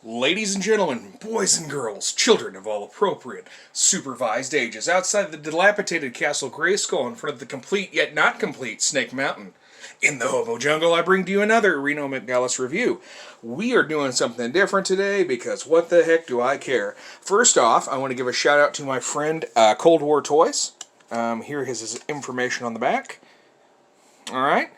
Ladies and gentlemen, boys and girls, children of all appropriate, supervised ages, outside the dilapidated Castle Grayskull in front of the complete yet not complete Snake Mountain. In the Hobo Jungle, I bring to you another Reno McDallas review. We are doing something different today because what the heck do I care? First off, I want to give a shout out to my friend Cold War Toys. Here is his information on the back. Alright.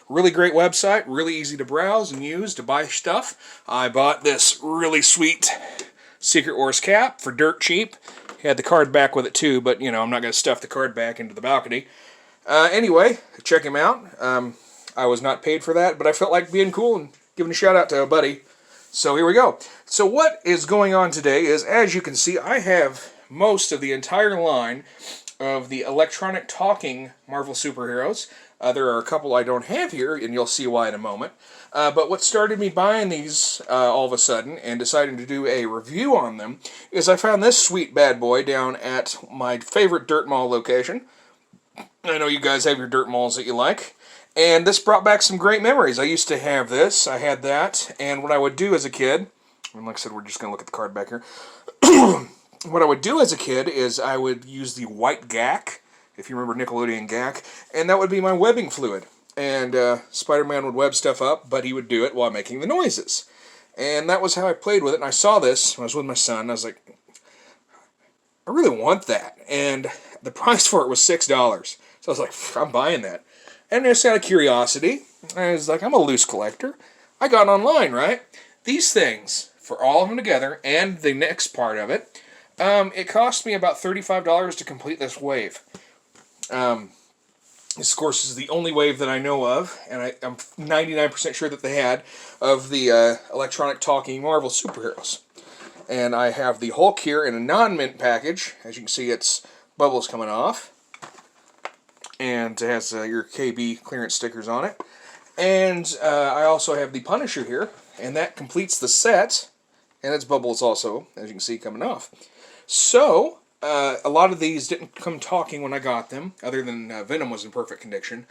Really great website, really easy to browse and use to buy stuff. I bought this really sweet Secret Wars cap for dirt cheap. Had the card back with it too, but you know, I'm not going to stuff the card back into the balcony. Anyway, check him out. I was not paid for that, but I felt like being cool and giving a shout out to a buddy. So here we go. So what is going on today is, as you can see, I have most of the entire line of the electronic talking Marvel superheroes. There are a couple I don't have here, and you'll see why in a moment. But what started me buying these all of a sudden and deciding to do a review on them is I found this sweet bad boy down at my favorite dirt mall location. I know you guys have your dirt malls that you like. And this brought back some great memories. I used to have this. I had that. And what I would do as a kid, and like I said, we're just going to look at the card back here. What I would do as a kid is I would use the white gack, if you remember Nickelodeon gack, and that would be my webbing fluid. And Spider-Man would web stuff up, but he would do it while making the noises. And that was how I played with it. And I saw this when I was with my son. I was like, I really want that. And the price for it was $6. So I was like, I'm buying that. And just out of curiosity, I was like, I'm a loose collector. I got online, right? These things, for all of them together, and the next part of it, it cost me about $35 to complete this wave. This, of course, is the only wave that I know of, and I'm 99% sure that they had, of the electronic talking Marvel superheroes. And I have the Hulk here in a non-mint package. As you can see, it's bubbles coming off. And it has your Kaybee clearance stickers on it. And I also have the Punisher here, and that completes the set. And its bubbles also, as you can see, coming off. So, a lot of these didn't come talking when I got them, other than Venom was in perfect condition.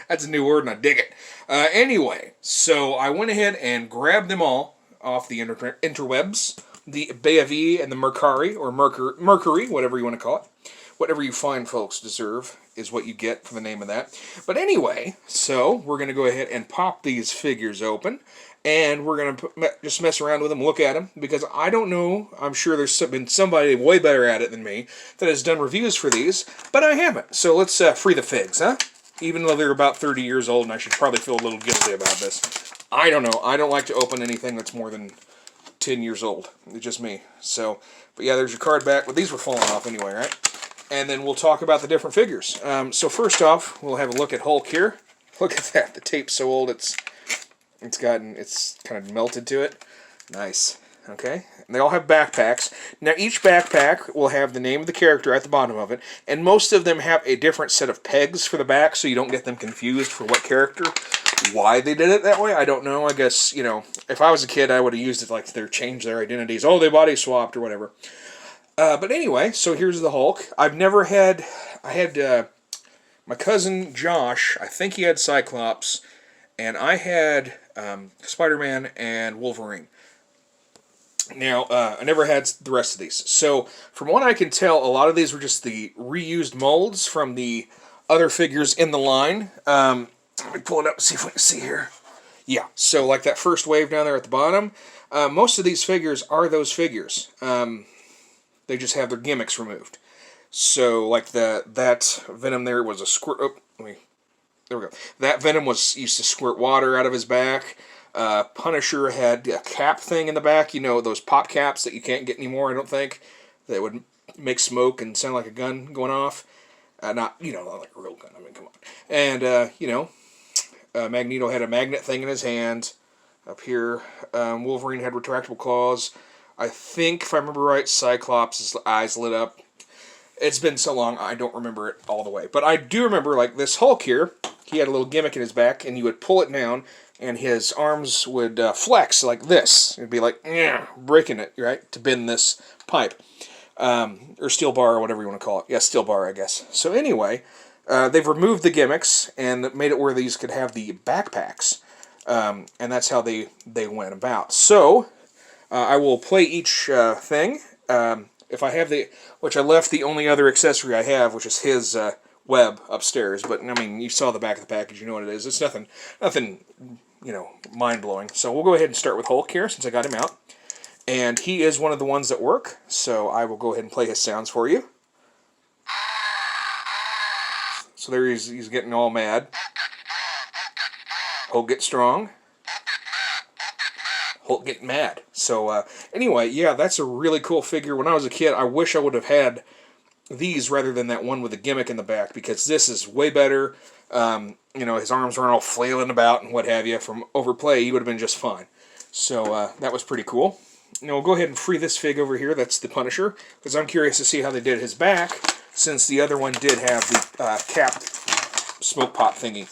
That's a new word, and I dig it. Anyway, so I went ahead and grabbed them all off the interwebs, the Bayavie and the Mercari, or Mercury, whatever you want to call it. Whatever you fine folks deserve is what you get for the name of that. But anyway, so we're going to go ahead and pop these figures open. And we're going to just mess around with them, look at them, because I don't know, I'm sure there's been somebody way better at it than me that has done reviews for these, but I haven't. So let's free the figs, huh? Even though they're about 30 years old, and I should probably feel a little guilty about this. I don't know. I don't like to open anything that's more than 10 years old. It's just me. So, but yeah, there's your card back. But these were falling off anyway, right? And then we'll talk about the different figures. So first off, we'll have a look at Hulk here. Look at that. The tape's so old, it's kind of melted to it. Nice. Okay. And they all have backpacks. Now each backpack will have the name of the character at the bottom of it, and most of them have a different set of pegs for the back, so you don't get them confused for what character. Why they did it that way, I don't know. I guess, you know, if I was a kid, I would have used it like they're changed their identities. Oh, they body swapped or whatever. But anyway, so here's the Hulk. I had my cousin Josh, I think he had Cyclops, and I had Spider-Man and Wolverine. Now, I never had the rest of these. So, from what I can tell, a lot of these were just the reused molds from the other figures in the line. Let me pull it up and see if we can see here. Yeah, so like that first wave down there at the bottom, most of these figures are those figures. They just have their gimmicks removed. So, like that Venom there was a squirt... Oh, there we go. That Venom used to squirt water out of his back. Punisher had a cap thing in the back. You know, those pop caps that you can't get anymore, I don't think. That would make smoke and sound like a gun going off. Not like a real gun. I mean, come on. And, Magneto had a magnet thing in his hand. Up here, Wolverine had retractable claws. I think, if I remember right, Cyclops' eyes lit up. It's been so long, I don't remember it all the way. But I do remember, like, this Hulk here, he had a little gimmick in his back, and you would pull it down, and his arms would flex like this. It'd be like, breaking it, right, to bend this pipe. Or steel bar, or whatever you want to call it. Yeah, steel bar, I guess. So anyway, they've removed the gimmicks, and made it where these could have the backpacks. And that's how they went about. So I will play each thing. If I have which I left the only other accessory I have, which is his web upstairs. But I mean, you saw the back of the package, you know what it is. It's nothing, mind blowing. So we'll go ahead and start with Hulk here, since I got him out, and he is one of the ones that work. So I will go ahead and play his sounds for you. So there he's getting all mad. Hulk get strong. Hulk get mad. So anyway, yeah, that's a really cool figure. When I was a kid, I wish I would have had these rather than that one with the gimmick in the back, because this is way better. His arms aren't all flailing about and what have you. From overplay, he would have been just fine. So that was pretty cool. Now we'll go ahead and free this fig over here. That's the Punisher, because I'm curious to see how they did his back, since the other one did have the capped smoke pot thingy.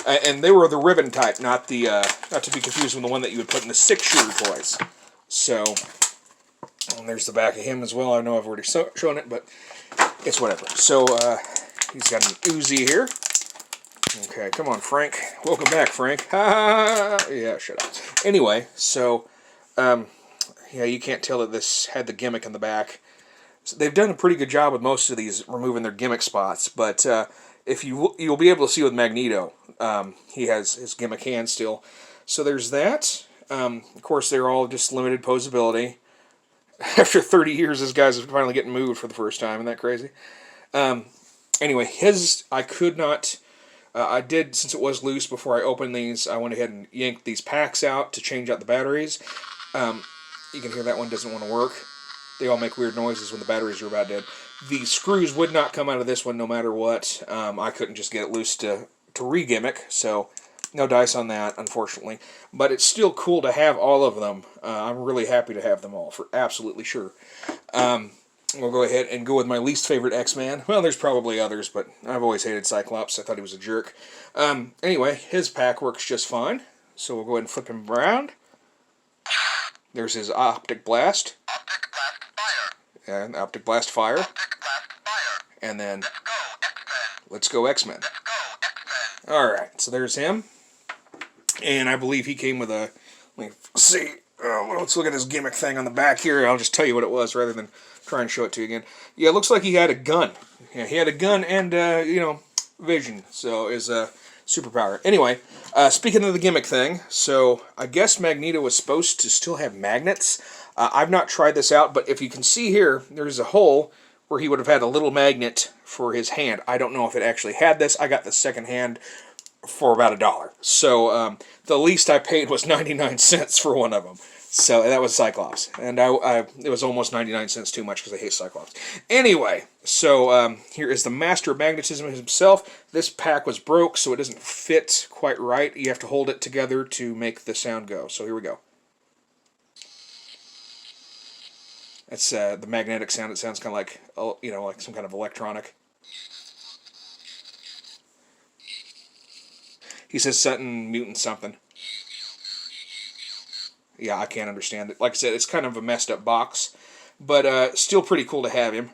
And they were the ribbon type, not to be confused with the one that you would put in the 6-shooter toys. So, and there's the back of him as well. I know I've already shown it, but it's whatever. So, he's got an Uzi here. Okay, come on, Frank. Welcome back, Frank. Yeah, shut up. Anyway, so, yeah, you can't tell that this had the gimmick in the back. So they've done a pretty good job with most of these, removing their gimmick spots, but if you'll be able to see with Magneto, he has his gimmick hand still. So there's that. Of course, they're all just limited posability. After 30 years, this guy's finally getting moved for the first time. Isn't that crazy? Anyway, I could not... I did, since it was loose before I opened these, I went ahead and yanked these packs out to change out the batteries. You can hear that one doesn't want to work. They all make weird noises when the batteries are about dead. The screws would not come out of this one no matter what. I couldn't just get it loose to re-gimmick, so no dice on that, unfortunately. But it's still cool to have all of them. I'm really happy to have them all, for absolutely sure. We'll go ahead and go with my least favorite X-Man. Well, there's probably others, but I've always hated Cyclops. I thought he was a jerk. Anyway, his pack works just fine. So we'll go ahead and flip him around. There's his Optic Blast. Optic Blast Fire. And Optic Blast Fire. Optic Blast Fire. And then, Let's go, X-Men. Let's go, X-Men. Let's go, X-Men. Alright, so there's him. And I believe he came with a... Let me see. Let's look at his gimmick thing on the back here. I'll just tell you what it was rather than try and show it to you again. Yeah, it looks like he had a gun. Yeah, he had a gun and, vision. So, is a superpower. Anyway, speaking of the gimmick thing, so I guess Magneto was supposed to still have magnets. I've not tried this out, but if you can see here, there's a hole where he would have had a little magnet for his hand. I don't know if it actually had this. I got the second hand for about $1. So the least I paid was 99 cents for one of them. So that was Cyclops. And it was almost 99 cents too much because I hate Cyclops. Anyway, so here is the Master of Magnetism himself. This pack was broke, so it doesn't fit quite right. You have to hold it together to make the sound go. So here we go. That's the magnetic sound. It sounds kind of like, like some kind of electronic. He says something, mutant something. Yeah, I can't understand it. Like I said, it's kind of a messed up box, but still pretty cool to have him.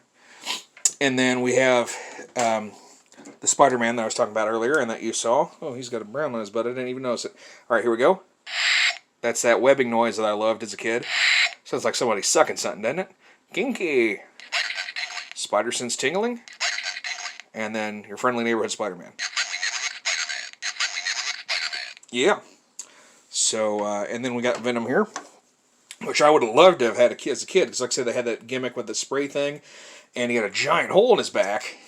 And then we have the Spider-Man that I was talking about earlier and that you saw. Oh, he's got a brown on his butt. I didn't even notice it. All right, here we go. That's that webbing noise that I loved as a kid. Sounds like somebody sucking something, doesn't it? Kinky. Spider sense tingling. And then your friendly neighborhood Spider-Man. Yeah. So, and then we got Venom here, which I would have loved to have had as a kid, because like I said, they had that gimmick with the spray thing, and he had a giant hole in his back.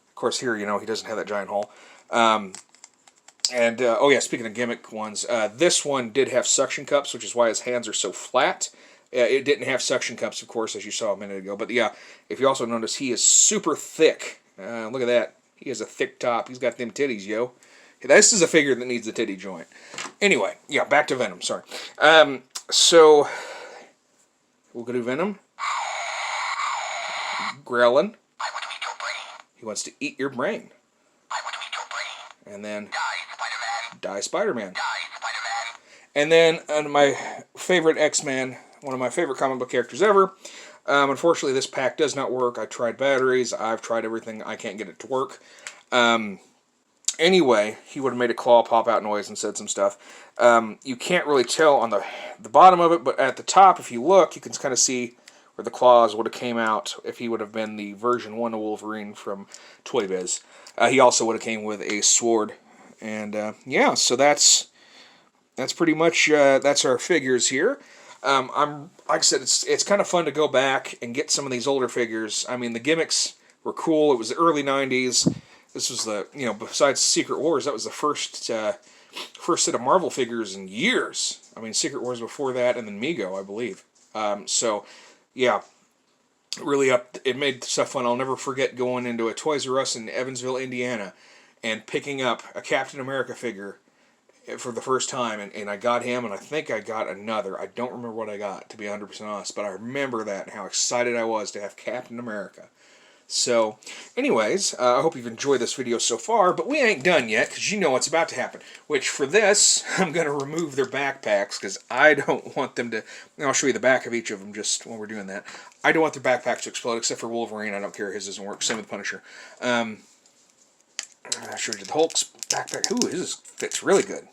Of course, here, he doesn't have that giant hole. Oh yeah, speaking of gimmick ones, this one did have suction cups, which is why his hands are so flat. It didn't have suction cups, of course, as you saw a minute ago. But yeah, if you also notice, he is super thick. Look at that. He has a thick top. He's got them titties, yo. This is a figure that needs a titty joint. Anyway, yeah, back to Venom, sorry. So, we'll go to Venom. Growling. I want to eat your brain. He wants to eat your brain. I want to eat your brain. And then, Die, Spider-Man. die, Spider-Man. Die, Spider-Man. And then, my favorite X-Man, one of my favorite comic book characters ever. Unfortunately, this pack does not work. I tried batteries. I've tried everything. I can't get it to work. Anyway, he would have made a claw pop out noise and said some stuff. You can't really tell on the bottom of it, but at the top, if you look, you can kind of see where the claws would have came out if he would have been the version 1 of Wolverine from Toy Biz. He also would have came with a sword. And yeah, so that's pretty much that's our figures here. Like I said, it's kind of fun to go back and get some of these older figures. I mean, the gimmicks were cool. It was the early '90s. This was the besides Secret Wars, that was the first set of Marvel figures in years. I mean, Secret Wars before that, and then Mego, I believe. So yeah, really it made stuff fun. I'll never forget going into a Toys R Us in Evansville, Indiana, and picking up a Captain America figure for the first time, and I got him, and I think I got another. I don't remember what I got, to be 100% honest, but I remember that and how excited I was to have Captain America. So, anyways, I hope you've enjoyed this video so far, but we ain't done yet, because you know what's about to happen. Which, for this, I'm going to remove their backpacks, because I don't want them to... I'll show you the back of each of them just when we're doing that. I don't want their backpacks to explode, except for Wolverine. I don't care. His doesn't work. Same with Punisher. I showed you the Hulk's backpack. Ooh, his fits really good.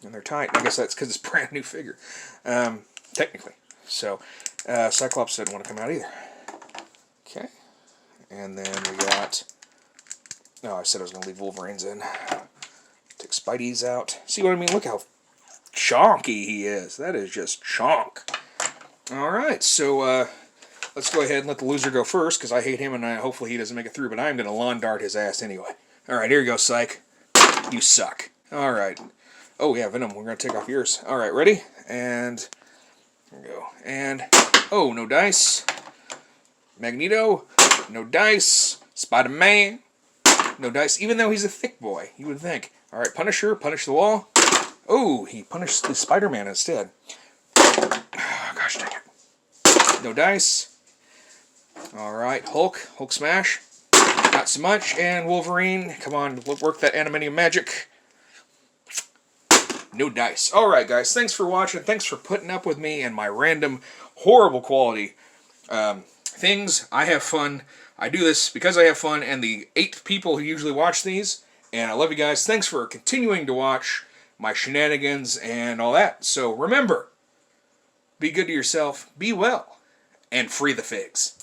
And they're tight. I guess that's because it's a brand new figure. Technically. So, Cyclops didn't want to come out either. Okay. And then we got... No, I said I was going to leave Wolverine's in. Take Spidey's out. See what I mean? Look how chonky he is. That is just chonk. Alright, so let's go ahead and let the loser go first, because I hate him and hopefully he doesn't make it through, but I'm going to lawn dart his ass anyway. Alright, here you go, Psych. You suck. Alright. Oh, yeah, Venom. We're going to take off yours. Alright, ready? And... There we go. And... Oh, no dice. Magneto. No dice. Spider-Man. No dice. Even though he's a thick boy, you would think. Alright, Punisher. Punish the wall. Oh, he punished the Spider-Man instead. Oh, gosh dang it. No dice. Alright, Hulk. Hulk smash. Not so much. And Wolverine. Come on, work that animating magic. No dice. Alright, guys. Thanks for watching. Thanks for putting up with me and my random, horrible quality things. I have fun. I do this because I have fun and the 8 people who usually watch these. And I love you guys. Thanks for continuing to watch my shenanigans and all that. So remember, be good to yourself, be well, and free the figs.